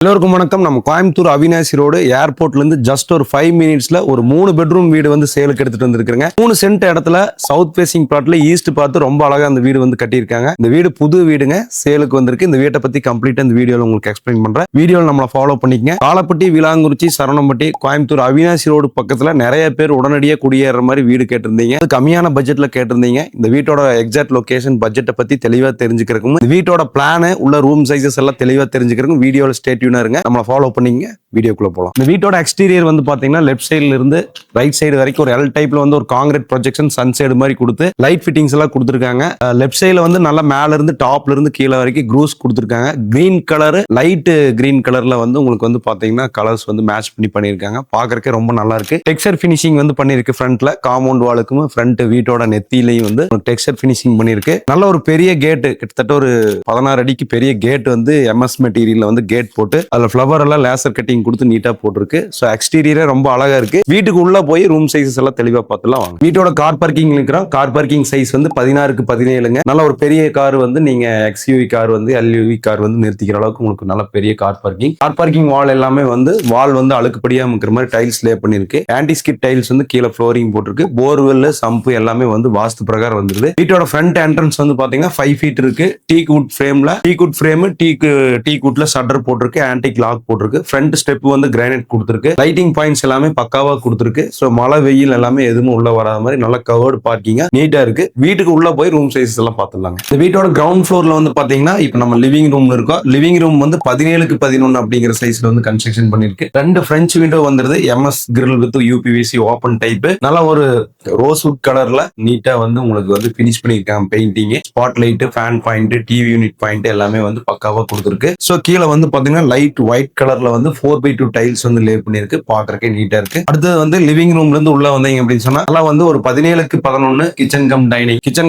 எல்லோருக்கும் வணக்கம். நம்ம கோயம்புத்தூர் அவினாசி ரோடு ஏர்போர்ட்ல இருந்து ஜஸ்ட் ஒரு 5 மினிட்ஸ்ல ஒரு 3 பெட்ரூம் வீடு வந்து சேலுக்கு எடுத்துட்டு வந்திருக்காங்க. 3 சென்ட் இடத்துல சவுத் ஃபேசிங் பிளாட்ல ஈஸ்ட் பார்த்து ரொம்ப அழகா அந்த வீடு வந்து கட்டியிருக்காங்க. இந்த வீடு புது வீடுங்க, சேலுக்கு வந்திருக்கு. இந்த வீட்டை பத்தி கம்ப்ளீட்டா இந்த வீடியோல உங்களுக்கு எக்ஸ்பிளைன் பண்றேன். வீடியோல நம்மள ஃபாலோ பண்ணிக்கங்க. காலப்பட்டி, விலாங்குறிச்சி, சரவணம்பட்டி, கோயம்புத்தூர் அவினாசி ரோடு பக்கத்துல நிறைய பேர் உடனடியாக குடியேற மாதிரி வீடு கேட்டிருந்தீங்க. அது கம்மியான பட்ஜெட்ல கேட்டிருந்தீங்க. இந்த வீட்டோட எக்ஸாக்ட் லொகேஷன், பட்ஜெட்டை பத்தி தெளிவா தெரிஞ்சுக்கிறதுக்கும், இந்த வீட்டோட பிளான் உள்ள ரூம் சைஸஸ் எல்லாம் தெளிவா தெரிஞ்சுக்கிறதுக்கும் வீடியோல ஸ்டே இருங்க. நம்மள ஃபாலோ பண்ணீங்க. வீடியோக்குள்ள போலாம். இந்த வீட்டோட எக்ஸ்டீரியர் வந்து பாத்தீங்கன்னா லெஃப்ட் சைடுல இருந்து ரைட் சைடு வரைக்கும் ஒரு எல் டைப்ல வந்து ஒரு காங்கிரீட் ப்ரொஜெக்ஷன் சன் சைடு மாதிரி கொடுத்து லைட் ஃபிட்டிங்ஸ் எல்லாம் கொடுத்துருக்காங்க. லெஃப்ட் சைடுல வந்து நல்லா மேல இருந்து டாப்ல இருந்து கீழே வரைக்கும் க்ரூஸ் கொடுத்துருக்காங்க. கிரீன் கலர், லைட் கிரீன் கலர்ல வந்து உங்களுக்கு வந்து பாத்தீங்கன்னா கலர்ஸ் வந்து மேட்ச் பண்ணிருக்காங்க. பாக்குறதுக்கு ரொம்ப நல்லா இருக்கு. டெக்ஸ்சர் ஃபினிஷிங் வந்து பண்ணிருக்கு. ஃப்ரண்ட்ல காம்பவுண்ட் வாலுக்கும் ஃப்ரண்ட் வீட்டோட நெத்திலையும் வந்து டெக்ஸ்சர் ஃபினிஷிங் பண்ணிருக்கு. நல்ல ஒரு பெரிய கேட், கிட்டத்தட்ட ஒரு 16 அடிக்கு பெரிய கேட் வந்து எம்எஸ் மெட்டீரியல்ல வந்து கேட் போட்டு அதுல ஃபிளவர் எல்லாம் லேசர் கட்டிங் கொடுத்து நீட்டா போட்டிருக்கு. சோ எக்ஸ்டீரியரே ரொம்ப அழகா இருக்கு. வீட்டுக்கு உள்ள போய் ரூம் சைஸஸ் எல்லாம் தெளிவா பார்த்துலாம் வாங்க. வீட்டோட கார் பார்க்கிங் இருக்கிறோம். கார் பார்க்கிங் சைஸ் வந்து 16க்கு 17ங்க. நல்ல ஒரு பெரிய கார் வந்து நீங்க எக்ஸ்யூவி கார் வந்து எல்யூவி கார் வந்து நிறுத்திக்கிற அளவுக்கு உங்களுக்கு நல்ல பெரிய கார் பார்க்கிங். கார் பார்க்கிங் வால் எல்லாமே வந்து வால் வந்து அழுக்குப்படியாம இருக்கிற மாதிரி டைல்ஸ் லே பண்ணிருக்கு. ஆன்டி ஸ்கிட் டைல்ஸ் வந்து கீழே ஃப்ளோரிங் போட்டிருக்கு. போர்வெல், சம்பு எல்லாமே வந்து வாஸ்து பிரகாரம் வந்துருது. வீட்டோட ஃப்ரண்ட் என்ட்ரன்ஸ் வந்து பாத்தீங்கன்னா 5 ஃபீட் இருக்கு. டீக் வுட் ஃப்ரேம்ல, டீக் வுட் ஃப்ரேம், டீக் வுட்ல ஷட்டர் போட்டிருக்கு. ஆன்டிக் லாக் போட்டிருக்கு. ஃப்ரண்ட் ஸ்டெப் வந்து கிரானைட் கொடுத்திருக்கு. லைட்டிங் பாயிண்ட்ஸ் எல்லாமே பக்காவா கொடுத்திருக்கு. சோ மழை வெயில் எல்லாமே எதுவும் உள்ள வராத மாதிரி நல்ல கவர்டு பார்க்கிங்கா நீட்டா இருக்கு. வீட்டுக்கு உள்ள போய் ரூம் சைஸ் எல்லாம் பார்த்துடலாங்க. இந்த வீட்டோட கிரவுண்ட் ஃப்ளோர்ல வந்து பாத்தீங்கன்னா இப்ப நம்ம லிவிங் ரூம்ல இருக்கோம். லிவிங் ரூம் வந்து 17க்கு 11 அப்படிங்கிற சைஸ்ல வந்து கன்ஸ்ட்ரக்ஷன் பண்ணிருக்கு. 2 பிரெஞ்ச் விண்டோ வந்துருது. MS grill with UPVC open type. நல்ல ஒரு ரோஸ்வுட் கலர்ல நீட்டா வந்து உங்களுக்கு வந்து பினிஷ் பண்ணிருக்காங்க. Painting, spot light, fan point, TV unit point எல்லாமே வந்து பக்காவா கொடுத்திருக்கு. சோ கீழே வந்து பாத்தீங்கன்னா லைட் ஒயிட் கலர்ல வந்து 4x2 டைல்ஸ் வந்து லே பண்ணிருக்கு. பாக்குறதுக்கு நீட்டா இருக்கு. அடுத்தது வந்து லிவிங் ரூம்ல இருந்து உள்ள வந்தீங்க அப்படின்னு சொன்னா நல்லா வந்து ஒரு 17க்கு 11 கிச்சன்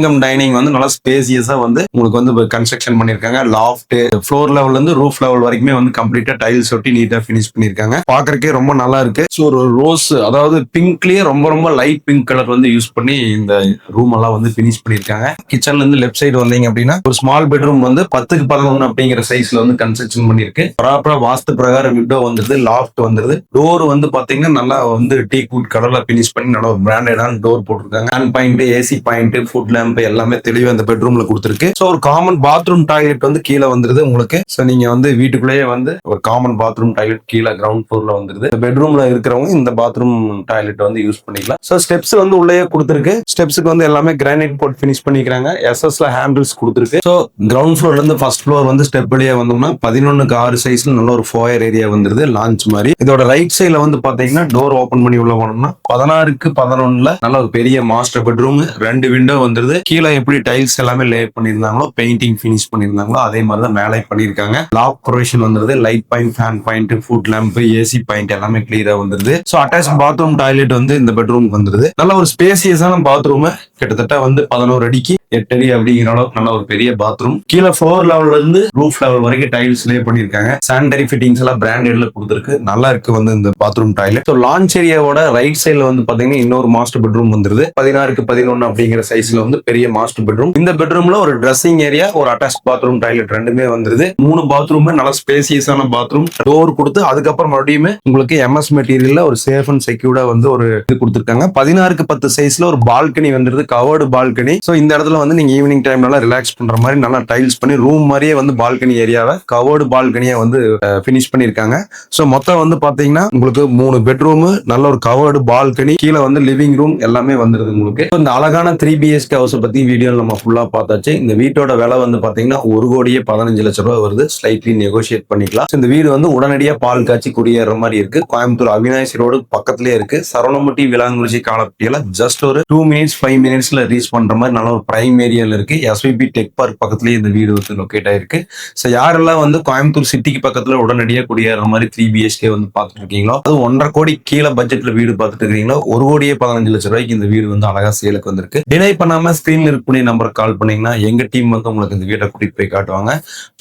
கம் டைனிங் வந்து நல்லா ஸ்பேசியஸா வந்து உங்களுக்கு வந்து கன்ஸ்ட்ரக்ஷன் பண்ணிருக்காங்க. லாஃப்ட், ஃப்ளோர் லெவல்ல இருந்து ரூஃப் லெவல் வரைக்குமே வந்து கம்ப்ளீட்டா டைல்ஸ் ஒட்டி நீட்டா பினிஷ் பண்ணிருக்காங்க. பாக்குறதுக்கே ரொம்ப நல்லா இருக்கு. சோ ஒரு ரோஸ், அதாவது பிங்க்லயே ரொம்ப ரொம்ப லைட் பிங்க் கலர் வந்து யூஸ் பண்ணி இந்த ரூம் எல்லாம் வந்து பினிஷ் பண்ணிருக்காங்க. கிச்சன்ல இருந்து லெஃப்ட் சைடு வந்தீங்க அப்படின்னா ஒரு ஸ்மால் பெட்ரூம் வந்து 10க்கு 11 அப்படிங்கிற சைஸ்ல வந்து கன்ஸ்ட்ரக்ஷன் பண்ணிருக்கு. ப்ராப்பரா வாஸ்து பிரகாரம் விண்டோ வந்துருது, லாஃப்ட் வந்துருது. டோர் வந்து பாத்தீங்கன்னா நல்லா வந்து டீக் வுட் கலர்ல பினிஷ் பண்ணி நல்ல ஒரு பிராண்டடான டோர் போட்டிருக்காங்க. Fan point, AC point, foot lamp எல்லாமே தெளிவா இந்த பெட்ரூம்ல கொடுத்திருக்கு. சோ ஒரு காமன் பாத்ரூம் டாய்லெட் வந்து கீழே வந்துருது உங்களுக்கு. சோ நீங்க வந்து வீட்டுக்குள்ளேயே வந்து ஒரு காமன் பாத்ரூம் டாய்லெட் கீழே கிரவுண்ட் ஃப்ளோர்ல வந்துருது. பெட்ரூம்ல இருக்கிறவங்க இந்த பாத்ரூம் டாய்லெட் வந்து யூஸ் பண்ணிக்கலாம். சோ ஸ்டெப்ஸ் வந்து உள்ளேயே கொடுத்திருக்கு. ஸ்டெப்ஸ்க்கு வந்து எல்லாமே கிரானைட் போட்டு பினிஷ் பண்ணிக்கிறாங்க. எஸ்எஸ்ல ஹேண்டில்ஸ் கொடுத்திருக்கு. சோ கிரவுண்ட் ஃப்ளோர்ல இருந்து ஃபர்ஸ்ட் ஃப்ளோர் வந்து ஸ்டெப் வழியா வந்தோம்னா 11க்கு 6 சைஸ்ல நல்ல ஒரு ஃபோயர் ஏரியா வந்துருது, லான்ச் மாதிரி. இதோட ரைட் சைடுல வந்து பாத்தீங்கன்னா டோர் ஓபன் பண்ணி உள்ள போனோம்னா 16க்கு 11ல நல்ல ஒரு பெரிய மாஸ்டர் பெட்ரூம். 2 விண்டோ வந்துருது. கீழே எப்படி டைல்ஸ் எல்லாமே லே பண்ணிருந்தாங்களோ, பெயிண்டிங் பினிஷ் பண்ணிருந்தாங்களோ அதே மாதிரி தான் மேலே பண்ணிருக்காங்க. லாக் ப்ரொவிஷன் வந்துருது. Light point, fan point, foot lamp, AC point எல்லாமே கிளியரா வந்துருது. சோ அட்டாச் பாத்ரூம் டாய்லெட் வந்து இந்த பெட்ரூம் வந்துருது. நல்ல ஒரு ஸ்பேசியஸான பாத்ரூம். கிட்டத்தட்ட வந்து 11 அடிக்கு 8 அடி அப்படிங்கிற அளவுக்கு நல்ல ஒரு பெரிய பாத்ரூம். கீழே ஃப்ளோர் லெவல்ல இருந்து ரூஃப் லெவல் வரைக்கும் டைல்ஸ் லே பண்ணிருக்காங்க. சானிட்டரி ஃபிட்டிங்ஸ் எல்லாம் பிராண்டட்ல கொடுத்திருக்கு. நல்லா இருக்கு வந்து இந்த பாத்ரூம் டாய்லெட். ஸோ லான்ச் ஏரியாவோட ரைட் சைடுல வந்து பாத்தீங்கன்னா இன்னொரு மாஸ்டர் பெட்ரூம் வந்துருது. 16க்கு 11 அப்படிங்கிற சைஸ்ல வந்து பெரிய மாஸ்டர் பெட்ரூம். இந்த பெட்ரூம்ல ஒரு ட்ரெஸ்ஸிங் ஏரியா, ஒரு அட்டாச் பாத்ரூம் டாய்லெட் ரெண்டுமே வந்துருது. 3 பாத்ரூமே நல்ல ஸ்பேசியஸான பாத்ரூம். டோர் கொடுத்து அதுக்கப்புறம் மறுபடியும் உங்களுக்கு எம்எஸ் மெட்டீரியல்ல ஒரு சேஃப் அண்ட் செக்யூர்டா வந்து ஒரு இது கொடுத்திருக்காங்க. 16க்கு 10 சைஸ்ல ஒரு பால்கனி வந்துருது, கவர்டு பால்கனி. ஸோ இந்த இடத்துல வந்து நீங்க ஈவினிங் டைம் நல்லா ரிலாக்ஸ் பண்ற மாதிரி நல்லா டைல்ஸ் பண்ணி ரூம் மாதிரியே வந்து பால்கனி ஏரியாவை கவர்டு பால்கனியா வந்து பினிஷ் பண்ணிருக்காங்க. சோ மொத்தம் வந்து பாத்தீங்கன்னா உங்களுக்கு 3 பெட்ரூம், நல்ல ஒரு கவர்டு பால்கனி, கீழே வந்து லிவிங் ரூம் எல்லாமே வந்துருது உங்களுக்கு. இந்த அழகான 3 BHK ஹவுஸ் பத்தி வீடியோ நம்ம ஃபுல்லா பார்த்தாச்சு. இந்த வீட்டோட விலை வந்து பாத்தீங்கன்னா 1,15 லட்சம் ரூபாய் வருது. ஸ்லைட்லி நெகோசியேட் பண்ணிக்கலாம். இந்த வீடு வந்து உடனடியா பால் காய்ச்சி குடியேற மாதிரி இருக்கு. கோயம்புத்தூர் அவினாசி ரோடு பக்கத்திலே இருக்கு. சரவணம்பட்டி, விலாங்குறிச்சி, காலப்பட்டியில ஜஸ்ட் ஒரு 2 மினிட்ஸ் 5 மினிட்ஸ்ல ரீச் பண்ற மாதிரி நல்ல ஒரு பிரைம் ஏரியால இருக்கு. SVP டெக் பார்க் பக்கத்துலயே இந்த வீடு வந்து லொகேட் ஆயிருக்கு. சோ யாரெல்லாம் வந்து கோயம்புத்தூர் சிட்டிக்கு பக்கத்துல உடனடியா குடியேற மாதிரி 3 BHK வந்து பார்த்துட்டு இருக்கீங்களோ, அது 1.5 கோடி கீழே பட்ஜெட்ல வீடு பார்த்துட்டு இருக்கீங்களோ, 1,15 லட்சம் ரூபாய்க்கு இந்த வீடு வந்து அழகா சேலுக்கு வந்திருக்கு. டினை பண்ணாம ஸ்கிரீன்ல இருக்கக்கூடிய நம்பருக்கு கால் பண்ணீங்கன்னா எங்க டீம் வந்து உங்களுக்கு இந்த வீட்டை கூட்டிட்டு போய் காட்டுவாங்க.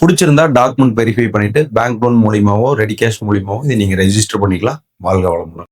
பிடிச்சிருந்தா டாக்குமெண்ட் வெரிஃபை பண்ணிட்டு பேங்க் லோன் மூலியமாவோ ரெடி கேஷ் மூலியமாவோ இதை நீங்க ரெஜிஸ்டர் பண்ணிக்கலாம். வாழ்க வளமுடன்.